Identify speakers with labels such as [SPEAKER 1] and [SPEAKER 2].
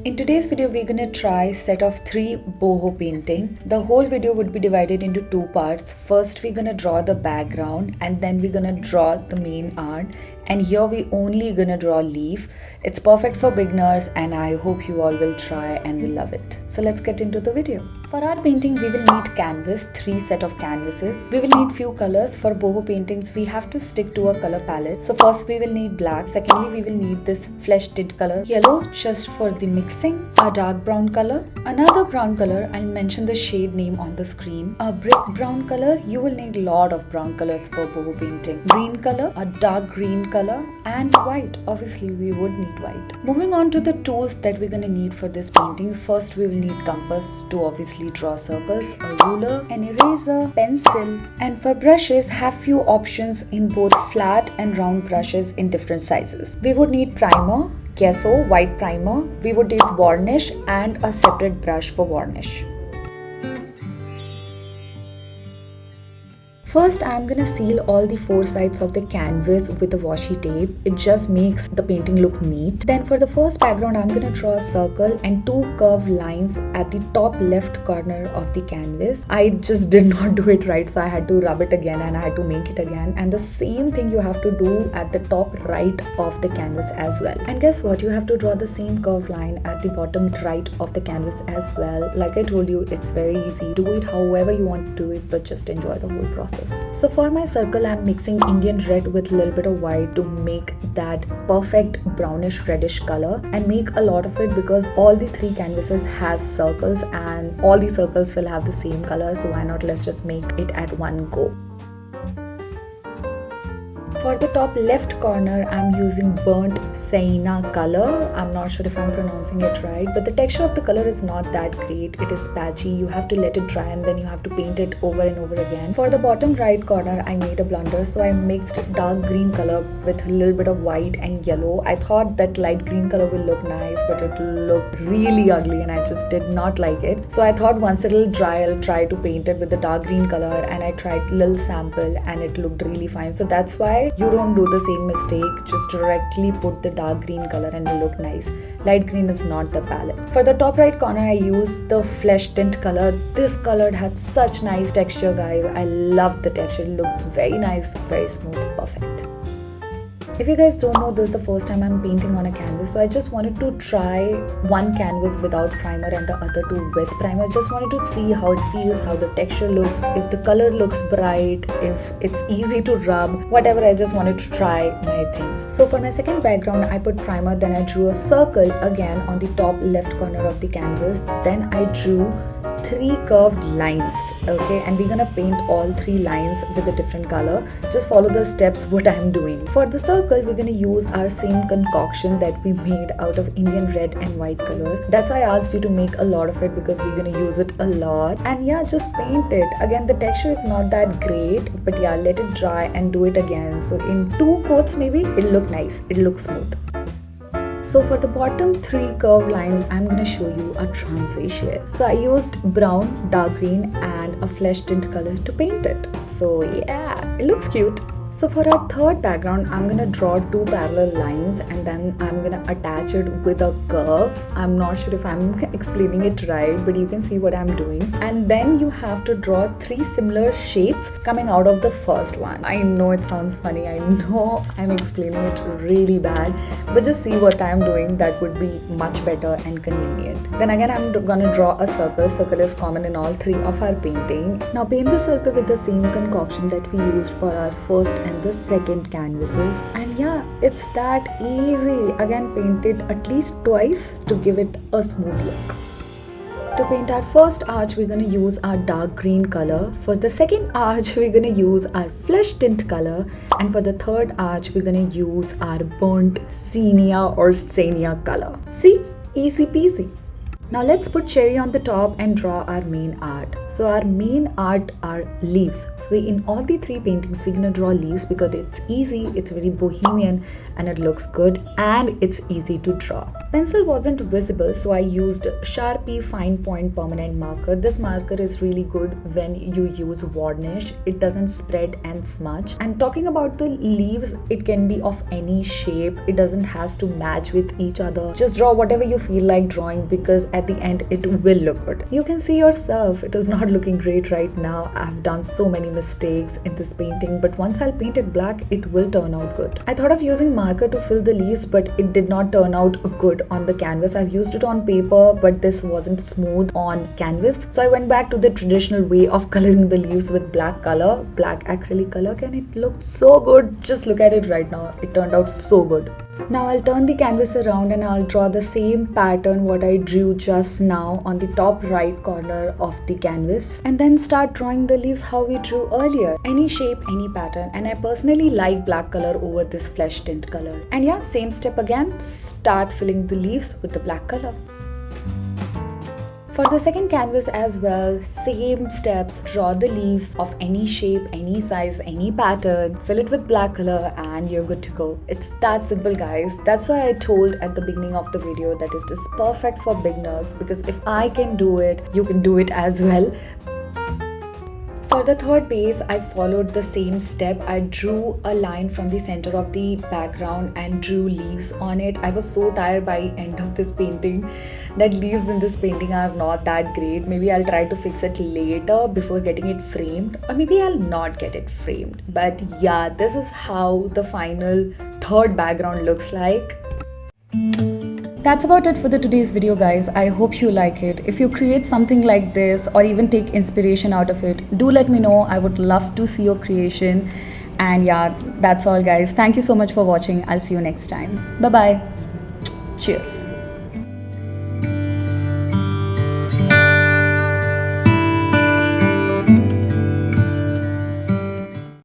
[SPEAKER 1] In today's video, we're gonna try set of 3 boho painting. The whole video would be divided into 2 parts. First, we're gonna draw the background and then we're gonna draw the main art. And here we only gonna draw leaf. It's perfect for beginners and I hope you all will try and will love it. So let's get into the video. For art painting, we will need canvas, 3 set of canvases. We will need few colors. For boho paintings, we have to stick to a color palette. So first we will need black. Secondly, we will need this flesh tint color. Yellow, just for the mixing. A dark brown color. Another brown color, I'll mention the shade name on the screen. A brick brown color, you will need a lot of brown colors for boho painting. Green color, a dark green color, and white. Obviously, we would need white. Moving on to the tools that we're gonna need for this painting. First, we will need compass to obviously draw circles, a ruler, an eraser, pencil, and for brushes, have few options in both flat and round brushes in different sizes. We would need primer, gesso, white primer. We would need varnish and a separate brush for varnish. First, I'm gonna seal all the 4 sides of the canvas with a washi tape. It just makes the painting look neat. Then for the first background, I'm gonna draw a circle and 2 curved lines at the top left corner of the canvas. I just did not do it right, so I had to rub it again and I had to make it again. And the same thing you have to do at the top right of the canvas as well. And guess what? You have to draw the same curved line at the bottom right of the canvas as well. Like I told you, it's very easy. Do it however you want to do it, but just enjoy the whole process. So for my circle, I'm mixing Indian red with a little bit of white to make that perfect brownish reddish color and make a lot of it because all the 3 canvases has circles and all the circles will have the same color. So why not, let's just make it at one go. For the top left corner, I'm using burnt sienna color. I'm not sure if I'm pronouncing it right, but the texture of the color is not that great. It is patchy. You have to let it dry and then you have to paint it over and over again. For the bottom right corner, I made a blunder. So I mixed dark green color with a little bit of white and yellow. I thought that light green color will look nice, but it looked really ugly and I just did not like it. So I thought once it'll dry, I'll try to paint it with the dark green color, and I tried a little sample and it looked really fine. So that's why you don't do the same mistake. Just directly put the dark green color and it'll look nice. Light green is not the palette. For the top right corner, I used the flesh tint color. This color has such nice texture, guys. I love the texture. It looks very nice, very smooth, perfect. If you guys don't know, this is the first time I'm painting on a canvas, so I just wanted to try one canvas without primer and the other 2 with primer. Just wanted to see how it feels, how the texture looks, if the color looks bright, if it's easy to rub, whatever. I just wanted to try my things. So for my second background, I put primer, then I drew a circle again on the top left corner of the canvas. Then I drew 3 curved lines, okay, and we're gonna paint all 3 lines with a different color. Just follow the steps what I'm doing. For the circle, we're gonna use our same concoction that we made out of Indian red and white color. That's why I asked you to make a lot of it because we're gonna use it a lot. And yeah, just paint it. Again, the texture is not that great, but yeah, let it dry and do it again. So in 2 coats maybe, it'll look nice, it'll look smooth. So for the bottom 3 curved lines, I'm gonna show you a transition. So I used brown, dark green and a flesh tint color to paint it. So yeah, it looks cute. So for our third background, I'm gonna draw 2 parallel lines and then I'm gonna attach it with a curve. I'm not sure if I'm explaining it right, but you can see what I'm doing. And then you have to draw 3 similar shapes coming out of the first one. I know it sounds funny. I know I'm explaining it really bad, but just see what I'm doing. That would be much better and convenient. Then again, I'm gonna draw a circle. Circle is common in all 3 of our painting. Now paint the circle with the same concoction that we used for our first and the second canvases, and yeah, it's that easy. Again, paint it at least twice to give it a smooth look. To paint our first arch, we're gonna use our dark green color. For the second arch, we're gonna use our flesh tint color, and for the third arch, we're gonna use our burnt sienna color. See, easy peasy. Now let's put cherry on the top and draw our main art. So our main art are leaves. So in all the 3 paintings, we're gonna draw leaves because it's easy, it's very bohemian and it looks good and it's easy to draw. Pencil wasn't visible, so I used Sharpie Fine Point Permanent Marker. This marker is really good when you use varnish. It doesn't spread and smudge. And talking about the leaves, it can be of any shape. It doesn't has to match with each other. Just draw whatever you feel like drawing, because at the end it will look good. You can see yourself, it is not looking great right now. I've done so many mistakes in this painting, but once I'll paint it black, it will turn out good. I thought of using marker to fill the leaves, but it did not turn out good on the canvas. I've used it on paper, but this wasn't smooth on canvas. So I went back to the traditional way of coloring the leaves with black color, black acrylic color, and it looked so good. Just look at it right now. It turned out so good. Now I'll turn the canvas around and I'll draw the same pattern what I drew just now on the top right corner of the canvas, and then start drawing the leaves how we drew earlier. Any shape, any pattern, and I personally like black color over this flesh tint color. And yeah, same step again, start filling the leaves with the black color. For the second canvas as well, same steps, draw the leaves of any shape, any size, any pattern, fill it with black color, and you're good to go. It's that simple, guys. That's why I told at the beginning of the video that it is perfect for beginners, because if I can do it, you can do it as well. For the third base, I followed the same step. I drew a line from the center of the background and drew leaves on it. I was so tired by end of this painting that leaves in this painting are not that great. Maybe I'll try to fix it later before getting it framed, or maybe I'll not get it framed. But yeah, this is how the final third background looks like. That's about it for the today's video, guys. I hope you like it. If you create something like this or even take inspiration out of it, do let me know. I would love to see your creation. And yeah, that's all, guys. Thank you so much for watching. I'll see you next time. Bye bye. Cheers.